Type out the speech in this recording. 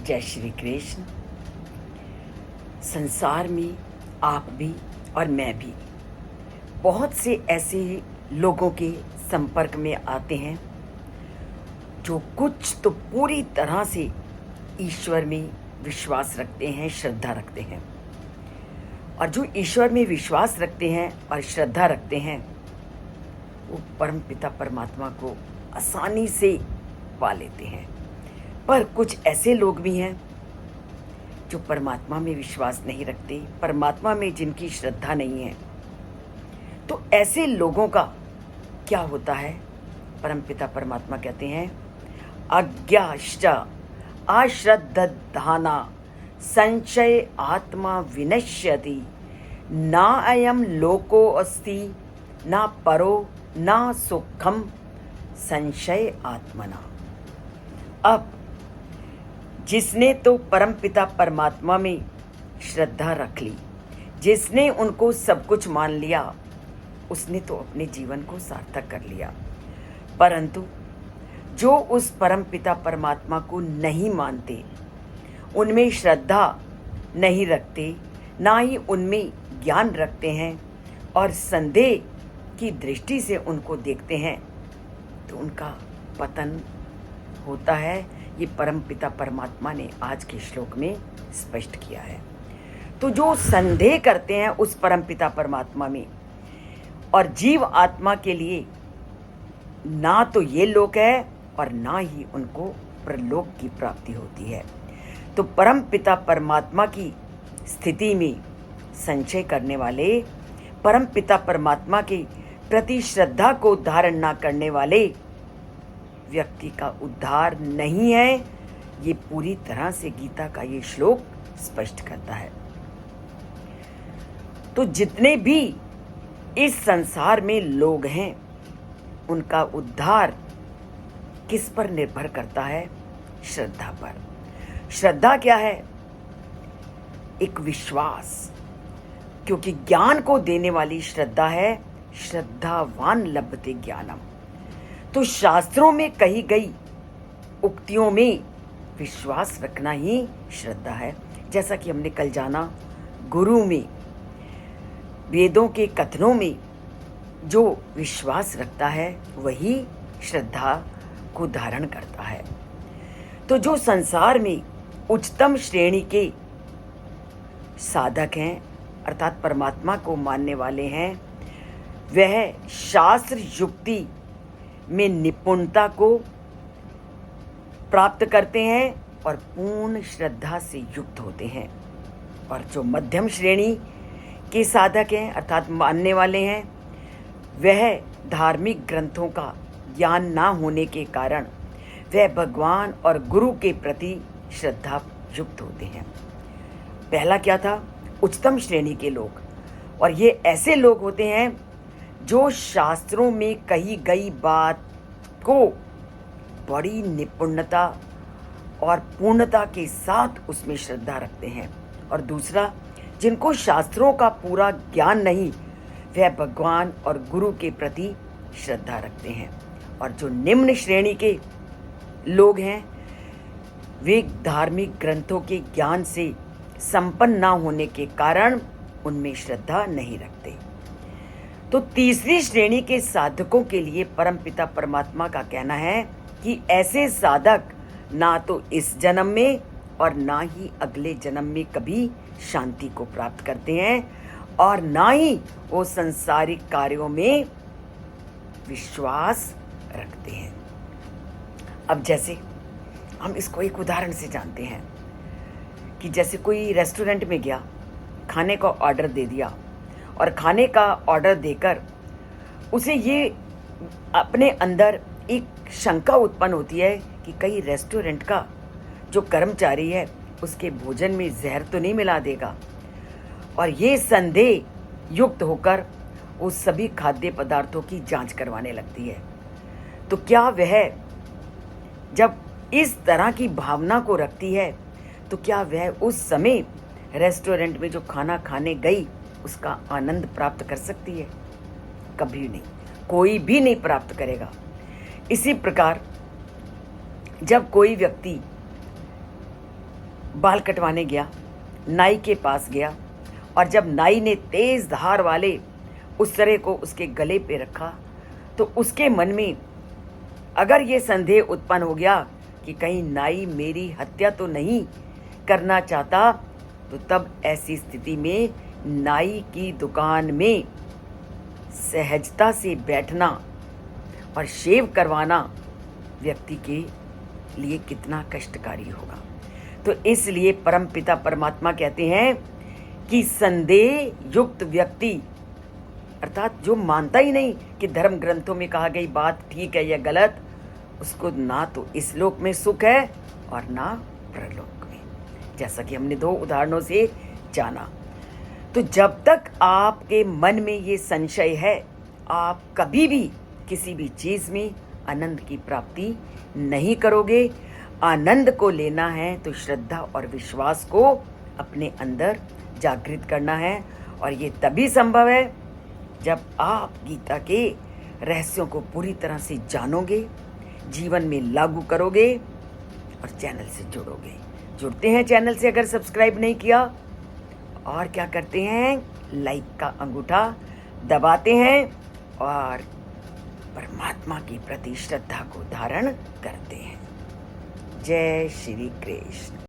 जय श्री कृष्ण। संसार में आप भी और मैं भी बहुत से ऐसे लोगों के संपर्क में आते हैं जो कुछ तो पूरी तरह से ईश्वर में विश्वास रखते हैं, श्रद्धा रखते हैं। और जो ईश्वर में विश्वास रखते हैं और श्रद्धा रखते हैं वो परम पिता परमात्मा को आसानी से पा लेते हैं। पर कुछ ऐसे लोग भी हैं जो परमात्मा में विश्वास नहीं रखते, परमात्मा में जिनकी श्रद्धा नहीं है। तो ऐसे लोगों का क्या होता है? परमपिता परमात्मा कहते हैं, अज्ञाश्च अश्रद्धधाना संशय आत्मा विनश्यति, ना अयम लोको अस्ति ना परो ना सुखम संशय आत्मना। अब जिसने तो परमपिता परमात्मा में श्रद्धा रख ली, जिसने उनको सब कुछ मान लिया, उसने तो अपने जीवन को सार्थक कर लिया। परंतु जो उस परमपिता परमात्मा को नहीं मानते, उनमें श्रद्धा नहीं रखते, ना ही उनमें ज्ञान रखते हैं और संदेह की दृष्टि से उनको देखते हैं, तो उनका पतन होता है। ये परमपिता परमात्मा ने आज के श्लोक में स्पष्ट किया है। तो जो संदेह करते हैं उस परमपिता परमात्मा में और जीव आत्मा के लिए ना तो ये लोक है और ना ही उनको परलोक की प्राप्ति होती है। तो परमपिता परमात्मा की स्थिति में संशय करने वाले, परमपिता परमात्मा के प्रति श्रद्धा को धारण ना करने वाले व्यक्ति का उद्धार नहीं है। ये पूरी तरह से गीता का ये श्लोक स्पष्ट करता है। तो जितने भी इस संसार में लोग हैं, उनका उद्धार किस पर निर्भर करता है? श्रद्धा पर। श्रद्धा क्या है? एक विश्वास, क्योंकि ज्ञान को देने वाली श्रद्धा है। श्रद्धावान लभते ज्ञानम। तो शास्त्रों में कही गई उक्तियों में विश्वास रखना ही श्रद्धा है। जैसा कि हमने कल जाना, गुरु में, वेदों के कथनों में जो विश्वास रखता है वही श्रद्धा को धारण करता है। तो जो संसार में उच्चतम श्रेणी के साधक हैं, अर्थात परमात्मा को मानने वाले हैं, वह शास्त्र युक्ति में निपुणता को प्राप्त करते हैं और पूर्ण श्रद्धा से युक्त होते हैं। और जो मध्यम श्रेणी के साधक हैं, अर्थात मानने वाले हैं, वह धार्मिक ग्रंथों का ज्ञान ना होने के कारण वह भगवान और गुरु के प्रति श्रद्धा युक्त होते हैं। पहला क्या था? उच्चतम श्रेणी के लोग। और ये ऐसे लोग होते हैं जो शास्त्रों में कही गई बात को बड़ी निपुणता और पूर्णता के साथ उसमें श्रद्धा रखते हैं। और दूसरा, जिनको शास्त्रों का पूरा ज्ञान नहीं, वह भगवान और गुरु के प्रति श्रद्धा रखते हैं। और जो निम्न श्रेणी के लोग हैं, वे धार्मिक ग्रंथों के ज्ञान से संपन्न ना होने के कारण उनमें श्रद्धा नहीं रखते। तो तीसरी श्रेणी के साधकों के लिए परमपिता परमात्मा का कहना है कि ऐसे साधक ना तो इस जन्म में और ना ही अगले जन्म में कभी शांति को प्राप्त करते हैं और ना ही वो संसारिक कार्यों में विश्वास रखते हैं। अब जैसे हम इसको एक उदाहरण से जानते हैं कि जैसे कोई रेस्टोरेंट में गया, खाने का ऑर्डर दे दिया और खाने का ऑर्डर देकर उसे ये अपने अंदर एक शंका उत्पन्न होती है कि कहीं रेस्टोरेंट का जो कर्मचारी है उसके भोजन में जहर तो नहीं मिला देगा। और ये संदेह युक्त होकर वो सभी खाद्य पदार्थों की जांच करवाने लगती है। तो क्या वह जब इस तरह की भावना को रखती है तो क्या वह उस समय रेस्टोरेंट में जो खाना खाने गई उसका आनंद प्राप्त कर सकती है? कभी नहीं, कोई भी नहीं प्राप्त करेगा। इसी प्रकार जब कोई व्यक्ति बाल कटवाने गया, नाई के पास गया, और जब नाई ने तेज धार वाले उस तरह को उसके गले पे रखा तो उसके मन में अगर ये संदेह उत्पन्न हो गया कि कहीं नाई मेरी हत्या तो नहीं करना चाहता, तो तब ऐसी स्थिति में नाई की दुकान में सहजता से बैठना और शेव करवाना व्यक्ति के लिए कितना कष्टकारी होगा। तो इसलिए परमपिता परमात्मा कहते हैं कि संदेह युक्त व्यक्ति, अर्थात जो मानता ही नहीं कि धर्म ग्रंथों में कहा गई बात ठीक है या गलत, उसको ना तो इस लोक में सुख है और ना परलोक में, जैसा कि हमने 2 उदाहरणों से जाना। तो जब तक आपके मन में ये संशय है, आप कभी भी किसी भी चीज़ में आनंद की प्राप्ति नहीं करोगे। आनंद को लेना है तो श्रद्धा और विश्वास को अपने अंदर जागृत करना है, और ये तभी संभव है जब आप गीता के रहस्यों को पूरी तरह से जानोगे, जीवन में लागू करोगे और चैनल से जुड़ोगे। जुड़ते हैं चैनल से अगर सब्सक्राइब नहीं किया, और क्या करते हैं, लाइक का अंगूठा दबाते हैं और परमात्मा के प्रति श्रद्धा को धारण करते हैं। जय श्री कृष्ण।